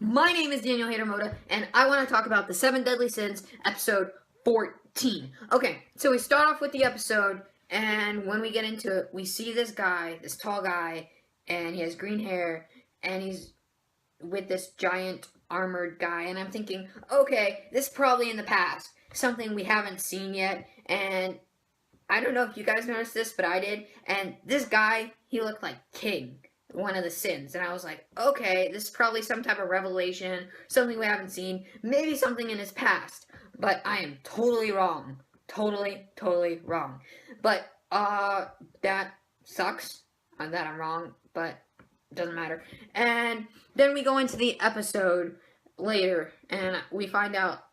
My name is Daniel Hatermoda, and I want to talk about the 7 Deadly Sins, episode 14. Okay, so we start off with the episode, and when we get into it, we see this guy, this tall guy, and he has green hair, and he's with this giant armored guy, and I'm thinking, okay, this is probably in the past, something we haven't seen yet, and I don't know if you guys noticed this, but I did, and this guy, he looked like King, one of the sins, and I was like, okay, this is probably some type of revelation, something we haven't seen, maybe something in his past, but I am totally wrong, totally wrong, but, that sucks, that I'm wrong, but it doesn't matter, and then we go into the episode later, and we find out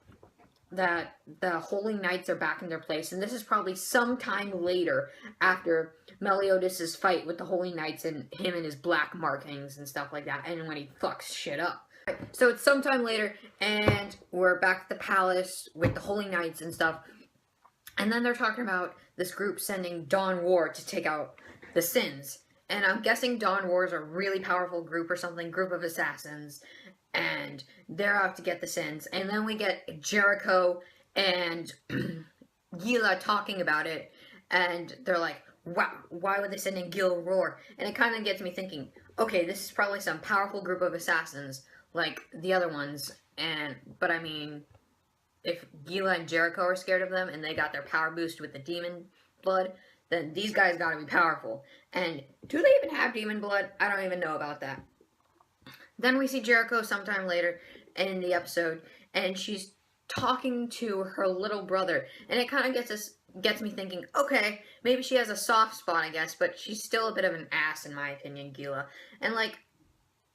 that the Holy Knights are back in their place, and this is probably sometime later after Meliodas' fight with the Holy Knights and him and his black markings and stuff like that, and when he fucks shit up. So it's sometime later, and we're back at the palace with the Holy Knights and stuff, and then they're talking about this group sending Dawn War to take out the Sins, and I'm guessing Dawn War is a really powerful group or something, group of assassins, and they're out to get the Sins, and then we get Jericho and Gila talking about it, and they're like, wow, why would they send in Gil Roar? And it kind of gets me thinking, okay, this is probably some powerful group of assassins, like the other ones, but I mean, if Gila and Jericho are scared of them, and they got their power boost with the demon blood, then these guys gotta be powerful. And do they even have demon blood? I don't even know about that. Then we see Jericho sometime later in the episode, and she's talking to her little brother, and it kind of gets me thinking, okay, maybe she has a soft spot, I guess, but she's still a bit of an ass, in my opinion, Gila. And, like,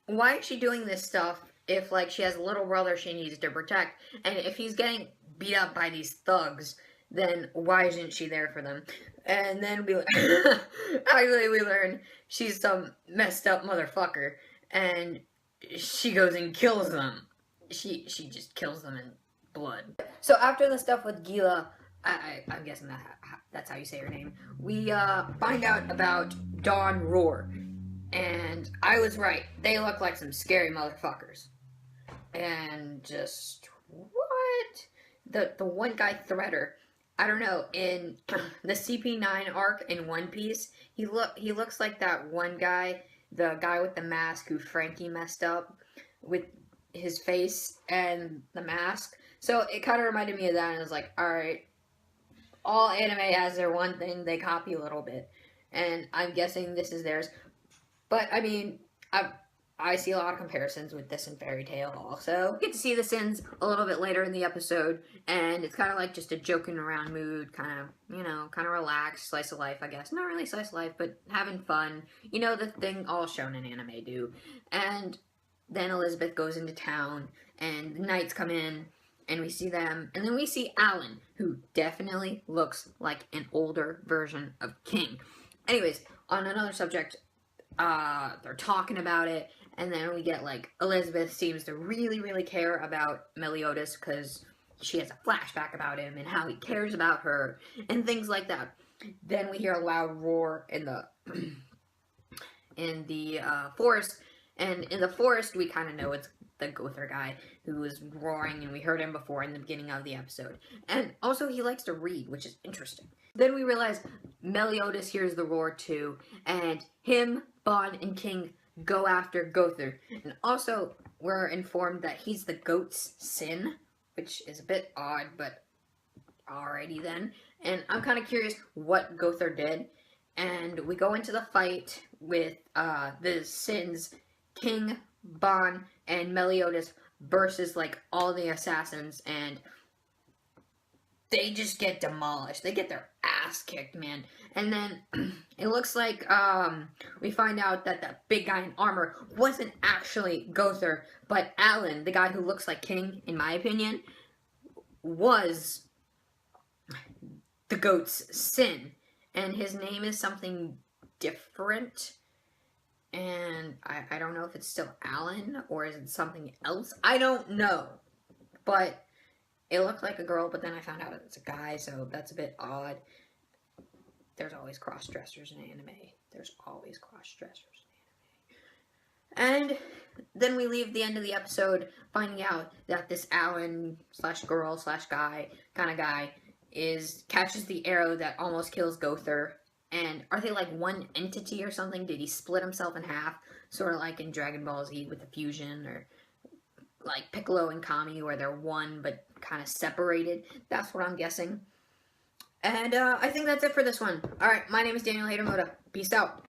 why is she doing this stuff if, like, she has a little brother she needs to protect, and if he's getting beat up by these thugs, then why isn't she there for them? And then we learn she's some messed up motherfucker, and she goes and kills them. She just kills them in blood. So after the stuff with Gila, I'm guessing that's how you say her name, we find out about Dawn Roar. And I was right. They look like some scary motherfuckers. And just, what? The one guy, Threader, I don't know, in the CP9 arc in One Piece, he looks like that one guy, the guy with the mask who Frankie messed up with his face and the mask. So it kind of reminded me of that, and I was like, alright, all anime has their one thing, they copy a little bit. And I'm guessing this is theirs. But, I mean, I see a lot of comparisons with this and Fairy Tail also. We get to see the Sins a little bit later in the episode, and it's kind of like just a joking around mood, kind of relaxed, slice of life, I guess. Not really slice of life, but having fun. You know, the thing all shonen anime do. And then Elizabeth goes into town, and the knights come in, and we see them, and then we see Alan, who definitely looks like an older version of King. Anyways, on another subject, they're talking about it, and then we get, like, Elizabeth seems to really care about Meliodas, because she has a flashback about him, and how he cares about her, and things like that. Then we hear a loud roar in the, forest, and in the forest, we kind of know it's the Gowther guy who was roaring, and we heard him before in the beginning of the episode. And also, he likes to read, which is interesting. Then we realize Meliodas hears the roar too, and him, Bon, and King go after Gowther. And also, we're informed that he's the goat's sin, which is a bit odd, but alrighty then. And I'm kind of curious what Gowther did. And we go into the fight with the Sins, King, Bon, and Meliodas versus, like, all the assassins, and they just get demolished. They get their ass kicked, man. And then it looks like we find out that the big guy in armor wasn't actually Gowther, but Alan, the guy who looks like King, in my opinion, was the goat's sin. And his name is something different. And I don't know if it's still Alan, or is it something else? I don't know. But it looked like a girl, but then I found out it's a guy, so that's a bit odd. There's always cross-dressers in anime. There's always cross-dressers in anime. And then we leave the end of the episode finding out that this Alan slash girl slash guy kind of guy catches the arrow that almost kills Gother. And are they like one entity or something? Did he split himself in half, sort of like in Dragon Ball Z with the fusion, or like Piccolo and Kami, where they're one but kind of separated? That's what I'm guessing. And I think that's it for this one. All right, my name is Daniel Hatermoda. Peace out.